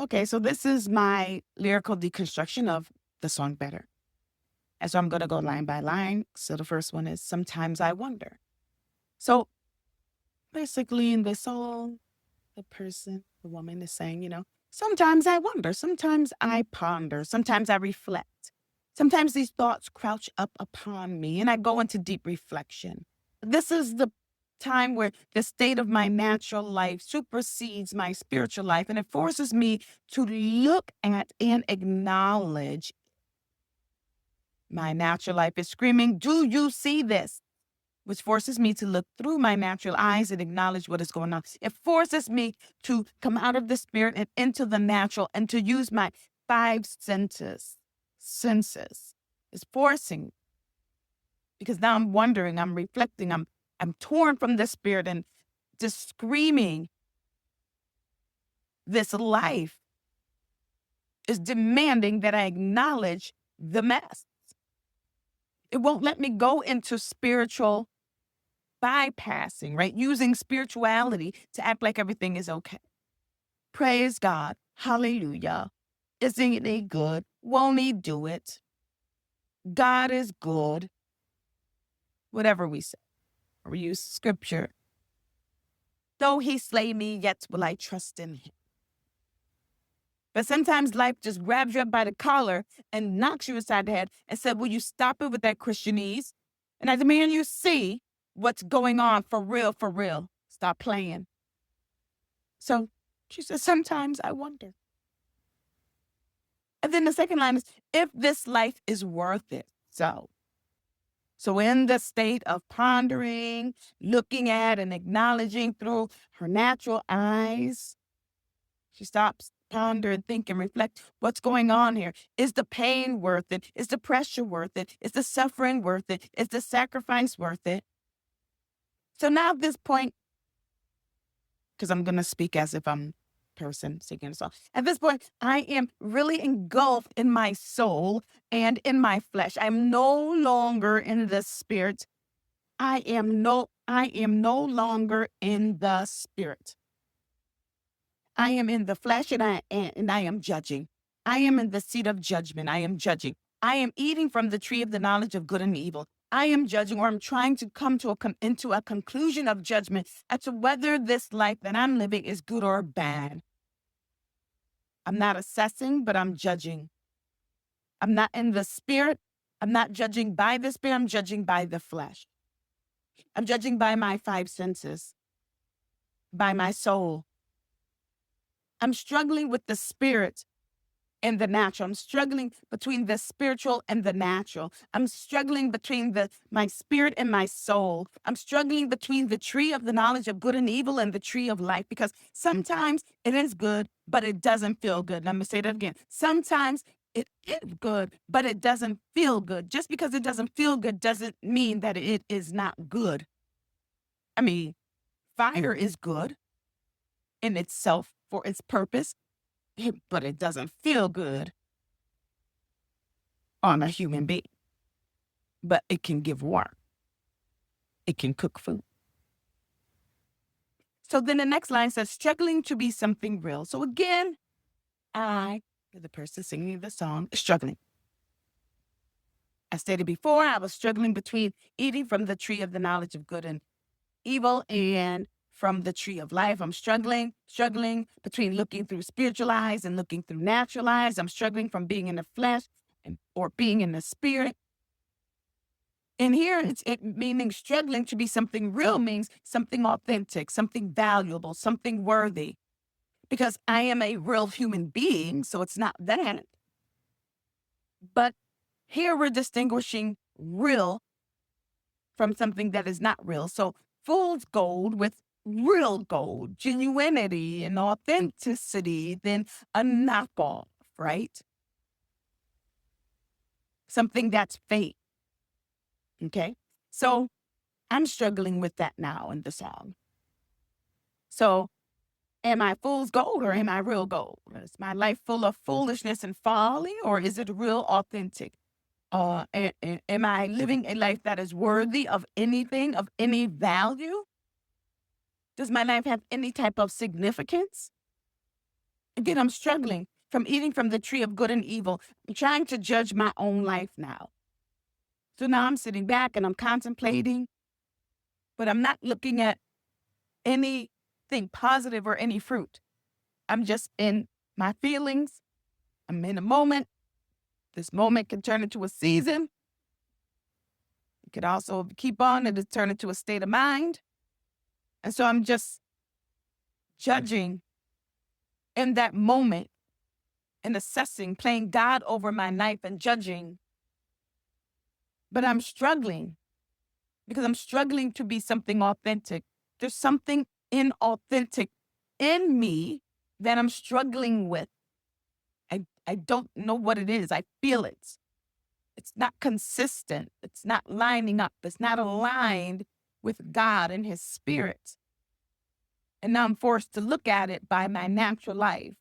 Okay, so this is my lyrical deconstruction of the song Better. And so I'm going to go line by line. So the first one is Sometimes I Wonder. So basically, in this song, the woman is saying, sometimes I wonder, sometimes I ponder, sometimes I reflect. Sometimes these thoughts crouch up upon me and I go into deep reflection. This is the time where the state of my natural life supersedes my spiritual life and it forces me to look at and acknowledge my natural life is screaming, "Do you see this?" Which forces me to look through my natural eyes and acknowledge what is going on. It forces me to come out of the spirit and into the natural and to use my five senses. Senses. It's forcing because now I'm wondering, I'm reflecting, I'm torn from the spirit and just screaming. This life is demanding that I acknowledge the mess. It won't let me go into spiritual bypassing, right? Using spirituality to act like everything is okay. Praise God. Hallelujah. Isn't he good? Won't he do it? God is good. Whatever we say, or we use scripture. Though he slay me, yet will I trust in him. But sometimes life just grabs you up by the collar and knocks you aside the head and said, will you stop it with that Christianese? And I demand you see what's going on for real, for real. Stop playing. So she says, sometimes I wonder. And then the second line is, if this life is worth it. So in the state of pondering, looking at and acknowledging through her natural eyes, she stops, ponder and think and reflect what's going on here. Is the pain worth it? Is the pressure worth it? Is the suffering worth it? Is the sacrifice worth it? So now at this point, because I'm going to speak as if I'm person singing a song. At this point, I am really engulfed in my soul and in my flesh. I'm no longer in the spirit. I am no longer in the spirit. I am in the flesh and I am judging. I am in the seat of judgment. I am judging. I am eating from the tree of the knowledge of good and evil. I am judging, or I'm trying to come to into a conclusion of judgment as to whether this life that I'm living is good or bad. I'm not assessing, but I'm judging. I'm not in the spirit. I'm not judging by the spirit. I'm judging by the flesh. I'm judging by my five senses, by my soul. I'm struggling with the spirit and the natural. I'm struggling between the spiritual and the natural. I'm struggling between my spirit and my soul. I'm struggling between the tree of the knowledge of good and evil and the tree of life, because sometimes it is good, but it doesn't feel good. Let me say that again. Sometimes it is good, but it doesn't feel good. Just because it doesn't feel good doesn't mean that it is not good. I mean, fire is good in itself for its purpose, but it doesn't feel good on a human being. But it can give warmth. It can cook food. So then the next line says, struggling to be something real. So again, the person singing the song, is struggling. I stated before, I was struggling between eating from the tree of the knowledge of good and evil and from the tree of life. I'm struggling between looking through spiritual eyes and looking through natural eyes. I'm struggling from being in the flesh or being in the spirit. And here it meaning struggling to be something real means something authentic, something valuable, something worthy. Because I am a real human being, so it's not that. But here we're distinguishing real from something that is not real. So fool's gold with real gold, genuinity and authenticity, then a knockoff, right? Something that's fake. Okay. So I'm struggling with that now in the song. So am I fool's gold or am I real gold? Is my life full of foolishness and folly, or is it real authentic? Am I living a life that is worthy of anything, of any value? Does my life have any type of significance? Again, I'm struggling from eating from the tree of good and evil. I'm trying to judge my own life now. So now I'm sitting back and I'm contemplating, but I'm not looking at anything positive or any fruit. I'm just in my feelings. I'm in a moment. This moment can turn into a season. It could also keep on and turn into a state of mind. And so I'm just judging in that moment and assessing, playing God over my life and judging. But I'm struggling because I'm struggling to be something authentic. There's something inauthentic in me that I'm struggling with. I don't know what it is. I feel it. It's not consistent. It's not lining up. It's not aligned with God and his spirit. And now I'm forced to look at it by my natural life.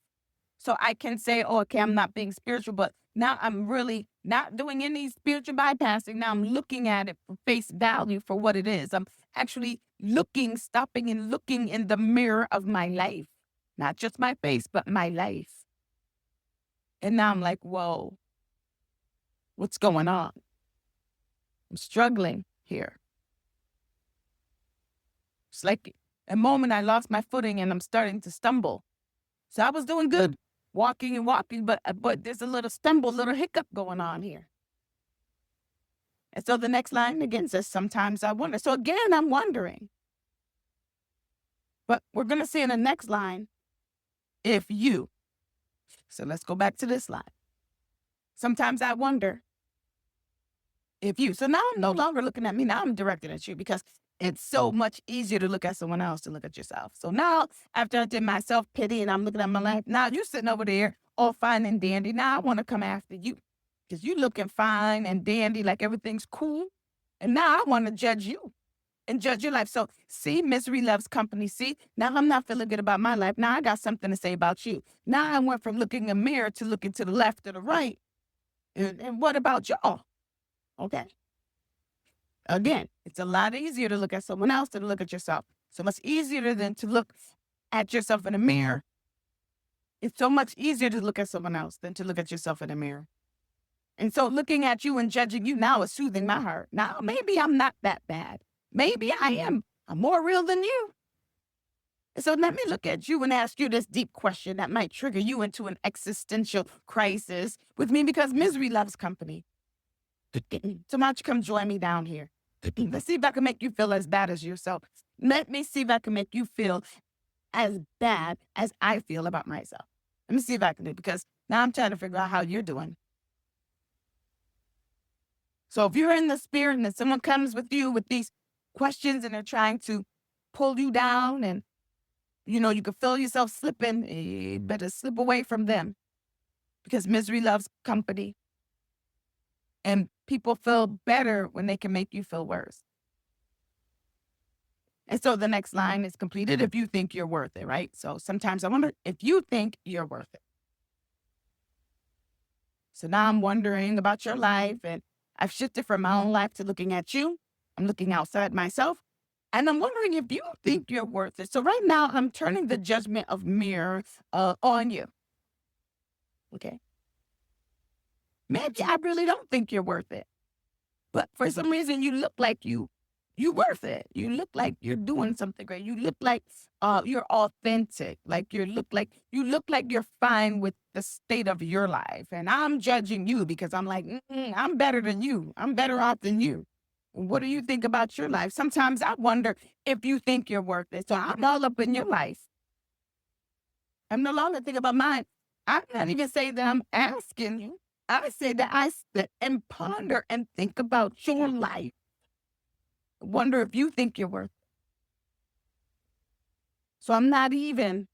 So I can say, oh, okay, I'm not being spiritual, but now I'm really not doing any spiritual bypassing. Now I'm looking at it for face value for what it is. I'm actually stopping and looking in the mirror of my life, not just my face, but my life. And now I'm like, whoa, what's going on? I'm struggling here. It's like a moment I lost my footing and I'm starting to stumble. So I was doing good, walking and walking, but there's a little stumble, little hiccup going on here. And so the next line again says, sometimes I wonder. So again, I'm wondering. But we're going to see in the next line, if you. So let's go back to this line. Sometimes I wonder if you. So now I'm no longer looking at me. Now I'm directed at you because it's so much easier to look at someone else to look at yourself. So now after I did my self-pity and I'm looking at my life, now you're sitting over there all fine and dandy. Now I want to come after you because you're looking fine and dandy, like everything's cool. And now I want to judge you and judge your life. So see, misery loves company. See, now I'm not feeling good about my life. Now I got something to say about you. Now I went from looking in a mirror to looking to the left or the right. And what about y'all? Okay. Again, it's a lot easier to look at someone else than to look at yourself. So much easier than to look at yourself in a mirror. It's so much easier to look at someone else than to look at yourself in a mirror. And so looking at you and judging you now is soothing my heart. Now, maybe I'm not that bad. Maybe I am. I'm more real than you. And so let me look at you and ask you this deep question that might trigger you into an existential crisis with me because misery loves company. So why don't you come join me down here? Let's see if I can make you feel as bad as yourself. Let me see if I can make you feel as bad as I feel about myself. Let me see if I can do it because now I'm trying to figure out how you're doing. So if you're in the spirit and someone comes with you with these questions and they're trying to pull you down and, you can feel yourself slipping, you better slip away from them because misery loves company. And people feel better when they can make you feel worse. And so the next line is completed if you think you're worth it, right? So sometimes I wonder if you think you're worth it. So now I'm wondering about your life and I've shifted from my own life to looking at you. I'm looking outside myself and I'm wondering if you think you're worth it. So right now I'm turning the judgment of mirror on you. Okay. Maybe I really don't think you're worth it. But for some reason, you look like you're worth it. You look like you're doing something great. You look like you're authentic. Like you look like you're fine with the state of your life. And I'm judging you because I'm like, I'm better than you. I'm better off than you. What do you think about your life? Sometimes I wonder if you think you're worth it. So I'm all up in your life. I'm no longer thinking about mine. I'm not even saying that I'm asking you. I say that I sit and ponder and think about your life. Wonder if you think you're worth it. So I'm not even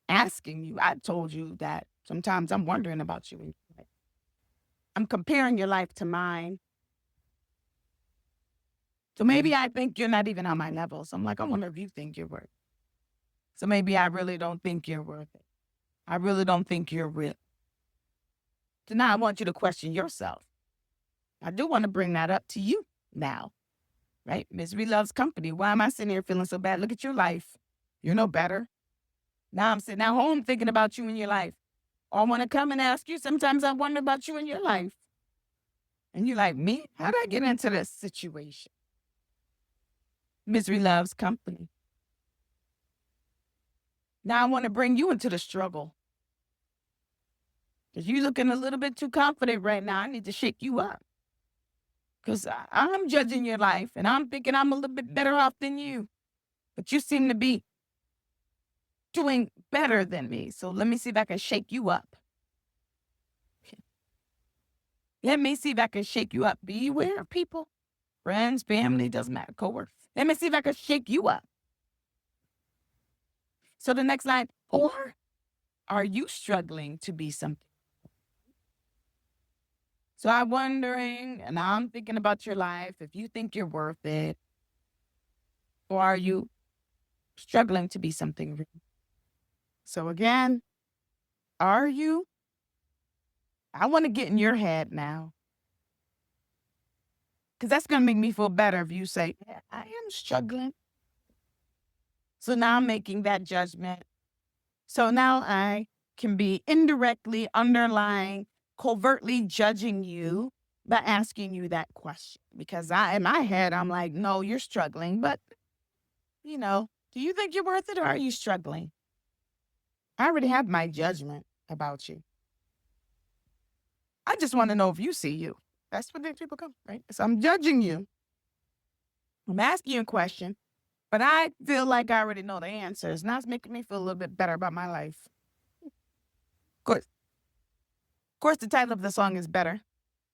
asking you. I told you that sometimes I'm wondering about you. I'm comparing your life to mine. So maybe I think you're not even on my level. So I'm like, I wonder if you think you're worth it. So maybe I really don't think you're worth it. I really don't think you're real. So now I want you to question yourself. I do want to bring that up to you now, right? Misery loves company. Why am I sitting here feeling so bad? Look at your life. You're no better. Now I'm sitting at home thinking about you in your life. Or I want to come and ask you. Sometimes I wonder about you in your life. And you're like, me? How'd I get into this situation? Misery loves company. Now I want to bring you into the struggle. Because you're looking a little bit too confident right now. I need to shake you up. Because I'm judging your life and I'm thinking I'm a little bit better off than you. But you seem to be doing better than me. So let me see if I can shake you up. Let me see if I can shake you up. Be aware of people, friends, family, doesn't matter, coworkers. Let me see if I can shake you up. So the next line, or are you struggling to be something? So I'm wondering, and I'm thinking about your life, if you think you're worth it, or are you struggling to be something real? So again, are you? I want to get in your head now. Because that's going to make me feel better if you say, yeah, I am struggling. So now I'm making that judgment. So now I can be indirectly, underlying, covertly judging you by asking you that question. Because in my head, I'm like, no, you're struggling. But, do you think you're worth it or are you struggling? I already have my judgment about you. I just want to know if you see you. That's what these people come, right? So I'm judging you. I'm asking you a question, but I feel like I already know the answers. Now it's making me feel a little bit better about my life. Of course, the title of the song is Better.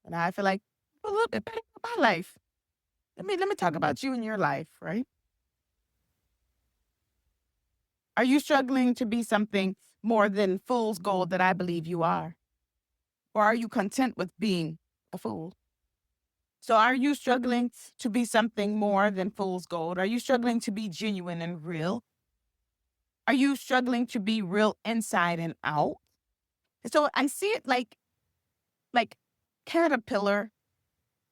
And I feel like a little bit better about my life. Let me talk about you and your life, right? Are you struggling to be something more than fool's gold that I believe you are? Or are you content with being a fool? So are you struggling to be something more than fool's gold? Are you struggling to be genuine and real? Are you struggling to be real inside and out? So I see it like caterpillar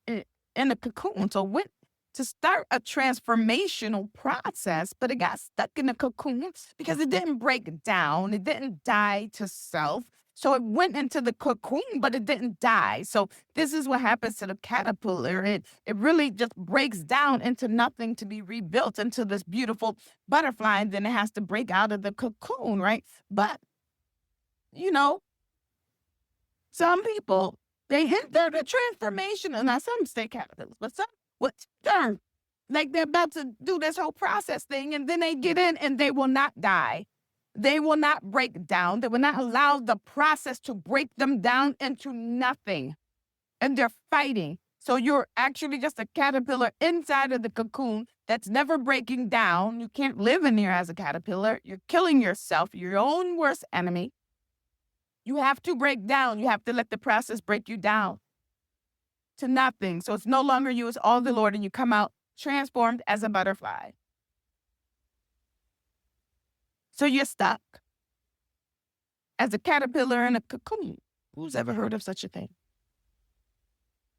in a cocoon. So went to start a transformational process, but it got stuck in the cocoon because it didn't break down. It didn't die to self. So it went into the cocoon, but it didn't die. So this is what happens to the caterpillar. It really just breaks down into nothing to be rebuilt into this beautiful butterfly. And then it has to break out of the cocoon, right? But, some people, they enter the transformation, and now some stay caterpillars, but some would turn like they're about to do this whole process thing, and then they get in and they will not die. They will not break down. They will not allow the process to break them down into nothing. And they're fighting. So you're actually just a caterpillar inside of the cocoon that's never breaking down. You can't live in here as a caterpillar. You're killing yourself, your own worst enemy. You have to break down. You have to let the process break you down to nothing. So it's no longer you, it's all the Lord, and you come out transformed as a butterfly. So you're stuck as a caterpillar in a cocoon. Who's ever heard of such a thing?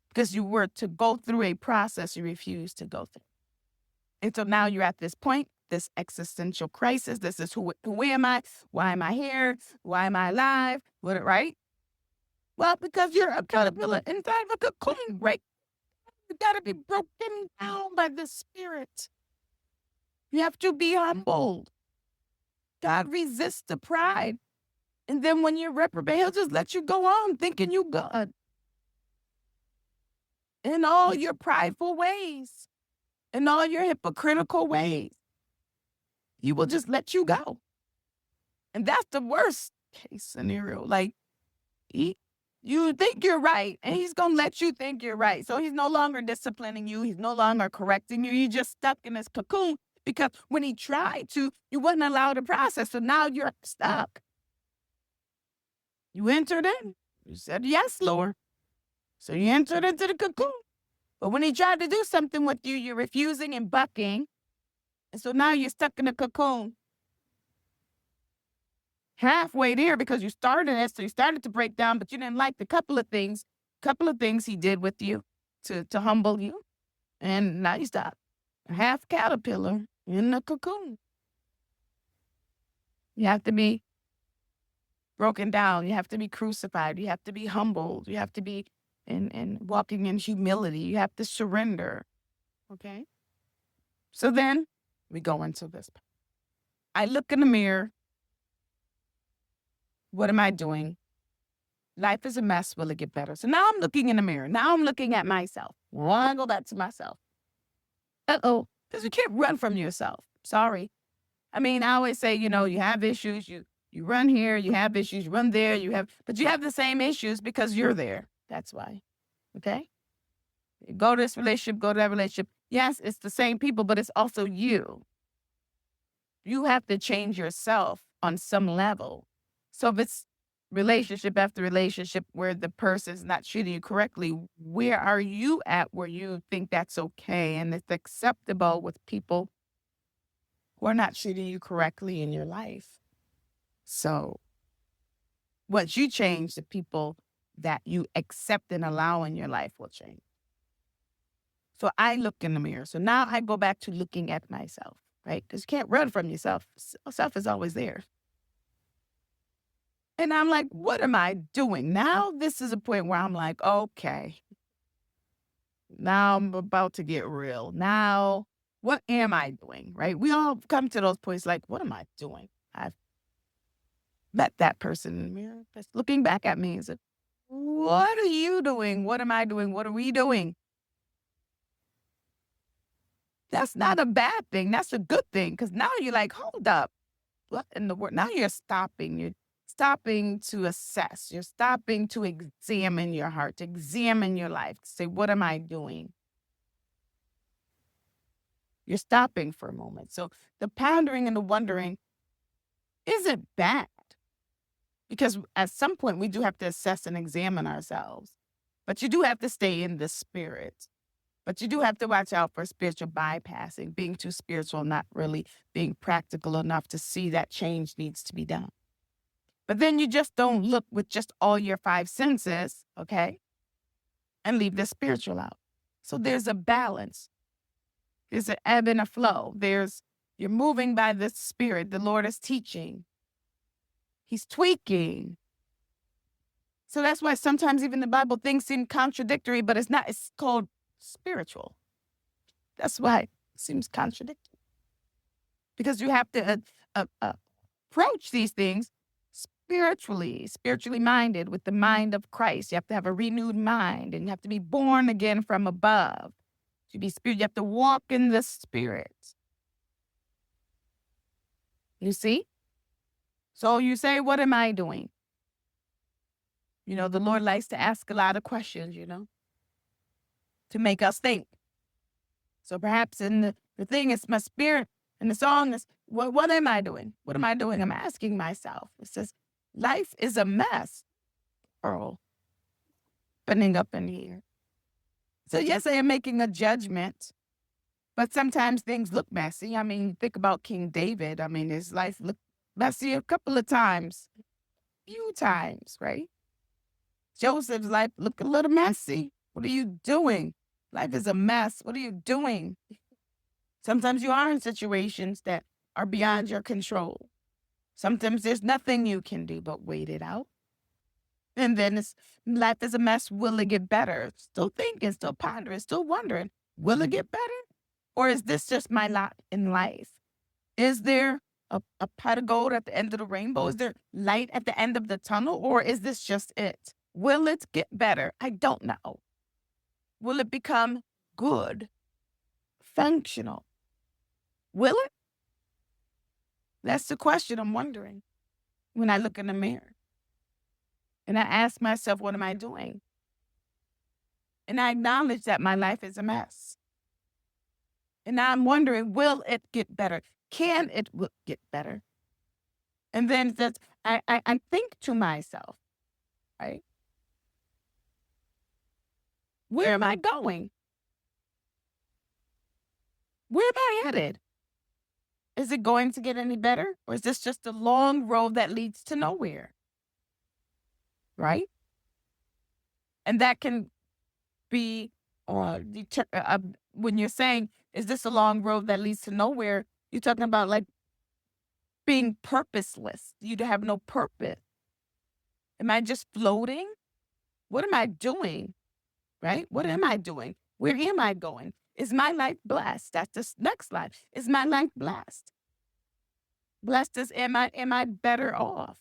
Because you were to go through a process you refused to go through. And so now you're at this point, this existential crisis. This is who am I? Why am I here? Why am I alive? What, right? Well, because you're a caterpillar inside of a cocoon, right? You got to be broken down by the Spirit. You have to be humbled. God resists the pride. And then when you're reprobate, he'll just let you go on thinking you good. In all your prideful ways, in all your hypocritical ways, he will just let you go. And that's the worst case scenario. Like, you think you're right, and he's going to let you think you're right. So he's no longer disciplining you. He's no longer correcting you. You're just stuck in this cocoon because when he tried to, you wouldn't allow the process. So now you're stuck. You entered in. You said, yes, Lord. So you entered into the cocoon. But when he tried to do something with you, you're refusing and bucking. And so now you're stuck in a cocoon. Halfway there because you started it, so you started to break down, but you didn't like the couple of things he did with you to humble you. And now you stop. Half caterpillar in the cocoon. You have to be broken down. You have to be crucified. You have to be humbled. You have to be in walking in humility. You have to surrender. Okay? So then we go into this. I look in the mirror. What am I doing? Life is a mess. Will it get better? So now I'm looking in the mirror. Now I'm looking at myself. Well, I go back to myself. Uh-oh. Because you can't run from yourself. Sorry. I mean, I always say, you have issues. You run here, you have issues, you run there, but you have the same issues because you're there. That's why. Okay? You go to this relationship, go to that relationship. Yes, it's the same people, but it's also you. You have to change yourself on some level. So if it's relationship after relationship where the person's not treating you correctly, where are you at where you think that's okay and it's acceptable with people who are not treating you correctly in your life? So once you change, the people that you accept and allow in your life will change. So I look in the mirror. So now I go back to looking at myself, right? Because you can't run from yourself. Self is always there. And I'm like, what am I doing? Now this is a point where I'm like, okay, now I'm about to get real. Now, what am I doing, right? We all come to those points like, what am I doing? I've met that person in the mirror that's looking back at me and said, what are you doing? What am I doing? What are we doing? That's not a bad thing. That's a good thing. Because now you're like, hold up. What in the world? Now you're stopping. You're stopping to assess. You're stopping to examine your heart, to examine your life, to say, what am I doing? You're stopping for a moment. So the pondering and the wondering isn't bad. Because at some point we do have to assess and examine ourselves. But you do have to stay in the spirit. But you do have to watch out for spiritual bypassing, being too spiritual, not really being practical enough to see that change needs to be done. But then you just don't look with just all your five senses, okay? And leave the spiritual out. So there's a balance. There's an ebb and a flow. You're moving by the spirit. The Lord is teaching. He's tweaking. So that's why sometimes even the Bible things seem contradictory, but it's not. It's called spiritual. That's why it seems contradictory. Because you have to approach these things spiritually minded, with the mind of Christ. You have to have a renewed mind, and you have to be born again from above. To be spirit, you have to walk in the spirit. You see? So you say, what am I doing? The Lord likes to ask a lot of questions, to make us think. So perhaps in the thing is my spirit, and the song is, what am I doing? What am I doing? I'm asking myself. It says, life is a mess, Earl, opening up in here. So yes, I am making a judgment, but sometimes things look messy. I mean, think about King David. I mean, his life looked messy a couple of times, few times, right? Joseph's life looked a little messy. What are you doing? Life is a mess. What are you doing? Sometimes you are in situations that are beyond your control. Sometimes there's nothing you can do but wait it out. And then life is a mess. Will it get better? Still thinking, still pondering, still wondering, will it get better? Or is this just my lot in life? Is there a pot of gold at the end of the rainbow? Is there light at the end of the tunnel? Or is this just it? Will it get better? I don't know. Will it become good, functional? Will it? That's the question I'm wondering when I look in the mirror. And I ask myself, what am I doing? And I acknowledge that my life is a mess. And now I'm wondering, will it get better? Can it get better? And then I think to myself, right? Where am I going? Where am I headed? Is it going to get any better? Or is this just a long road that leads to nowhere? Right? And that can be when you're saying, is this a long road that leads to nowhere? You're talking about like being purposeless. You have no purpose. Am I just floating? What am I doing? Right? What am I doing? Where am I going? Is my life blessed? That's the next slide. Is my life blessed? Blessed as am I better off?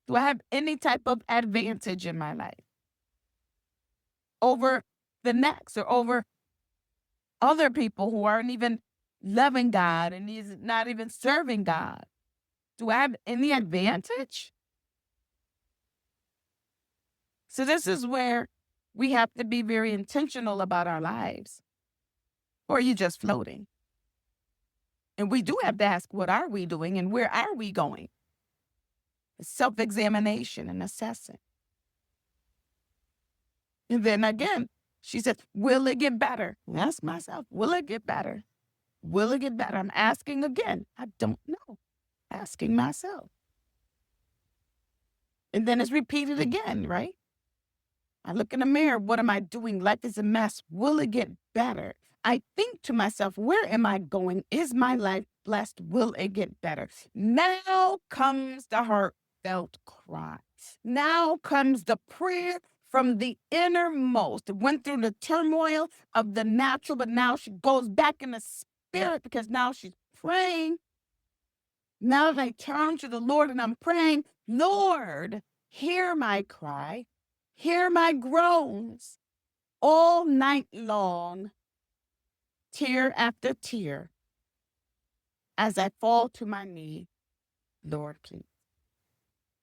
Do I have any type of advantage in my life over the next or over other people who aren't even loving God and is not even serving God? Do I have any advantage? So this is where we have to be very intentional about our lives. Or are you just floating? And we do have to ask, what are we doing and where are we going? Self-examination and assessing. And then again, she said, will it get better? Ask myself, will it get better? Will it get better? I'm asking again. I don't know. Asking myself. And then it's repeated again, right? I look in the mirror. What am I doing? Life is a mess. Will it get better? I think to myself, where am I going? Is my life blessed? Will it get better? Now comes the heartfelt cry. Now comes the prayer from the innermost. It went through the turmoil of the natural, but now she goes back in the spirit because now she's praying. Now that I turn to the Lord and I'm praying, Lord, hear my cry. Hear my groans all night long, tear after tear, as I fall to my knee, Lord, please.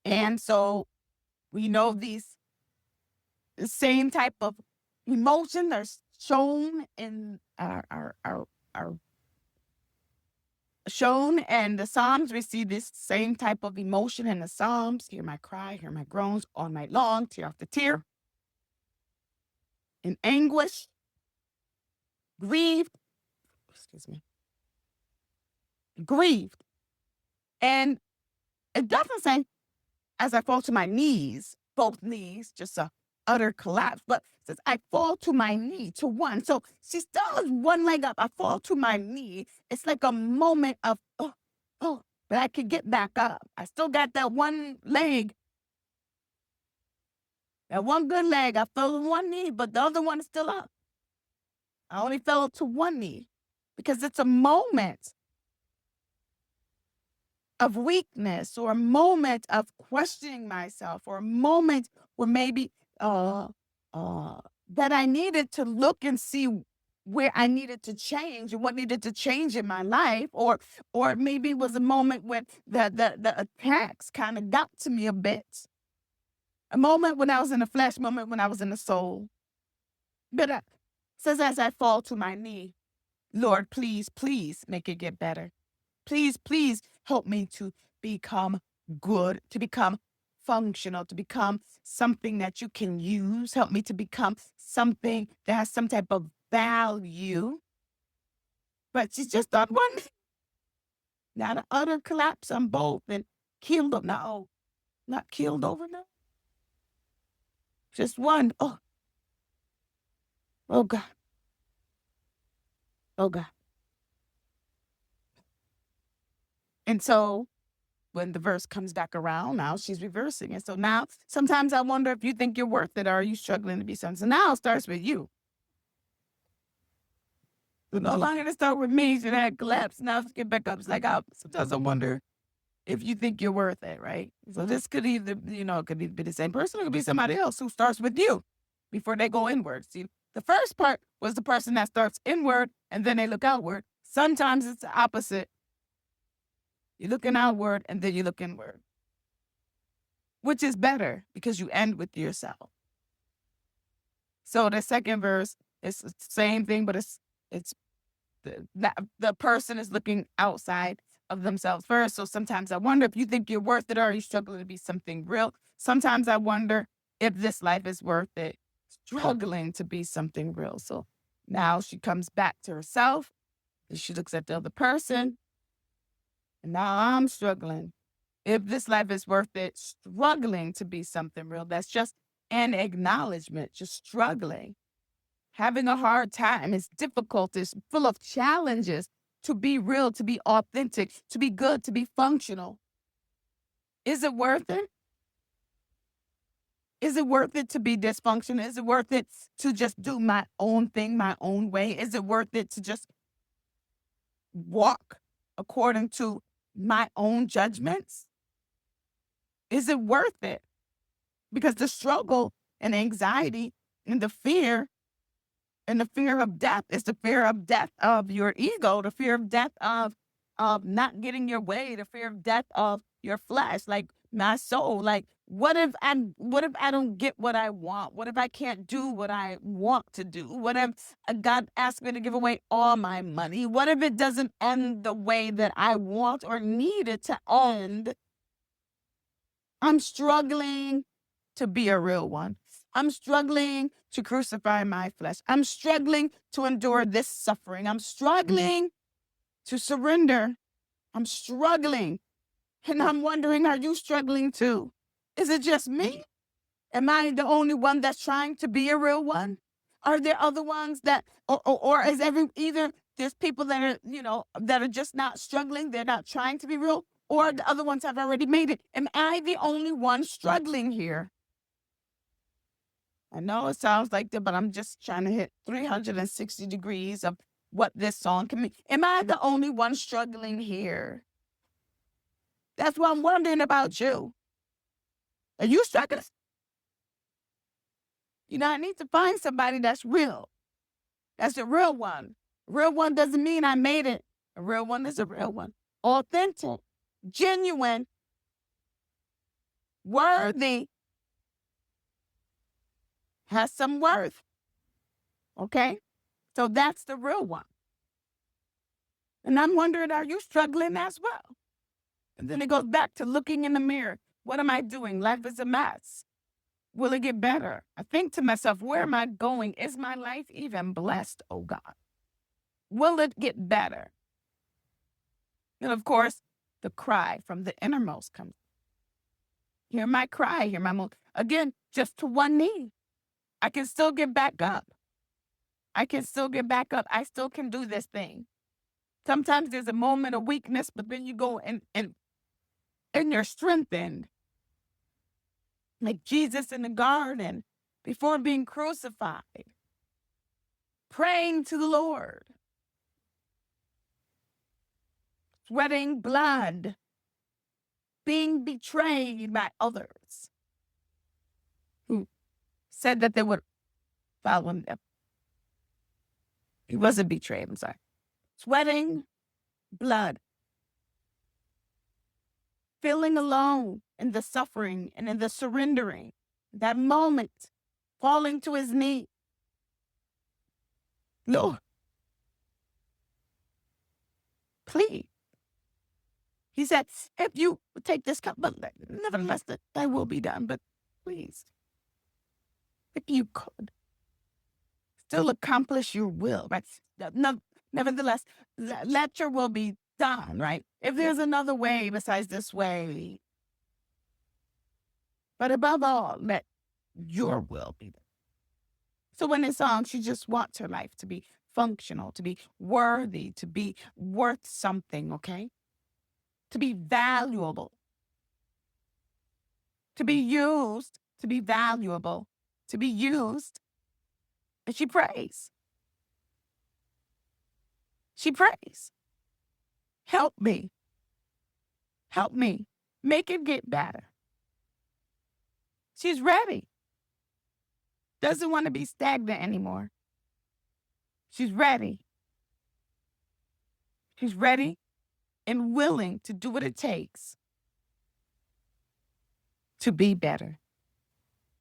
And so we know the same type of emotion are shown in our shown, and the Psalms. We see this same type of emotion in the Psalms. Hear my cry, hear my groans all night long, tear after tear. In anguish, grieved, grieved. And it doesn't say, as I fall to my knees, both knees, just a utter collapse, but it says, I fall to my knee, to one. So she still has one leg up. I fall to my knee. It's like a moment of, but I could get back up. I still got that one leg. That one good leg. I fell to one knee, but the other one is still up. I only fell to one knee because it's a moment of weakness or a moment of questioning myself or a moment where maybe that I needed to look and see where I needed to change and what needed to change in my life, or maybe it was a moment when the attacks kind of got to me a bit. A moment when I was in the flesh, moment when I was in the soul. But it says, as I fall to my knee, Lord, please, please make it get better. Please, please help me to become good, to become functional, to become something that you can use. Help me to become something that has some type of value. But she's just on one knee. Not an utter collapse on both and keeled over. No, not keeled over, no. Just one. Oh God. Oh God. And so when the verse comes back around, now she's reversing it. So now sometimes I wonder if you think you're worth it, or are you struggling to be something? So now it starts with you. So no longer to start with me, should have collapsed. Now let's get back up. It's like, sometimes I wonder if you think you're worth it, right? So this could either, it could either be the same person, or it could be somebody else who starts with you before they go inward. See, the first part was the person that starts inward and then they look outward. Sometimes it's the opposite. You're looking outward and then you look inward, which is better because you end with yourself. So the second verse is the same thing, but it's the person is looking outside of themselves first. So sometimes I wonder if you think you're worth it, or are you struggling to be something real? Sometimes I wonder if this life is worth it, struggling to be something real. So now she comes back to herself and she looks at the other person. And now I'm struggling. If this life is worth it, struggling to be something real. That's just an acknowledgement, just struggling. Having a hard time. It's difficult. It's full of challenges. to be real, to be authentic, to be good, to be functional. Is it worth it? Is it worth it to be dysfunctional? Is it worth it to just do my own thing, my own way? Is it worth it to just walk according to my own judgments? Is it worth it? Because the struggle and anxiety and the fear of death is the fear of death of your ego, the fear of death of not getting your way, the fear of death of your flesh, like my soul. Like, what if I don't get what I want? What if I can't do what I want to do? What if God asked me to give away all my money? What if it doesn't end the way that I want or need it to end? I'm struggling to be a real one. I'm struggling to crucify my flesh. I'm struggling to endure this suffering. I'm struggling to surrender. I'm struggling. And I'm wondering, are you struggling too? Is it just me? Am I the only one that's trying to be a real one? Are there other ones that, or is either there's people that are, that are just not struggling, they're not trying to be real, or the other ones have already made it? Am I the only one struggling here? I know it sounds like that, but I'm just trying to hit 360 degrees of what this song can mean. Am I the only one struggling here? That's what I'm wondering about you. Are you struggling? I need to find somebody that's real. That's a real one. Real one doesn't mean I made it. A real one is a real one. Authentic, genuine, worthy, has some worth. Okay? So that's the real one. And I'm wondering, are you struggling as well? And then it goes back to looking in the mirror. What am I doing? Life is a mess. Will it get better? I think to myself, where am I going? Is my life even blessed, oh God? Will it get better? And of course, the cry from the innermost comes. Hear my cry, hear my moan. Again, just to one knee. I can still get back up. I can still get back up. I still can do this thing. Sometimes there's a moment of weakness, but then you go and you're strengthened. Like Jesus in the garden before being crucified, praying to the Lord, sweating blood, being betrayed by others who said that they would follow him. He wasn't betrayed, I'm sorry. Sweating blood, feeling alone in the suffering and in the surrendering, that moment, falling to his knee. Lord, please. He said, if you take this cup, but nevertheless, that will be done. But please, if you could still accomplish your will, right? Nevertheless, let your will be done, right? If there's another way besides this way, but above all, let your will be done. So in this song, she just wants her life to be functional, to be worthy, to be worth something, okay? To be valuable, to be used, to be valuable, to be used. And she prays. She prays. Help me. Help me. Make it get better. She's ready. Doesn't want to be stagnant anymore. She's ready. She's ready and willing to do what it takes to be better.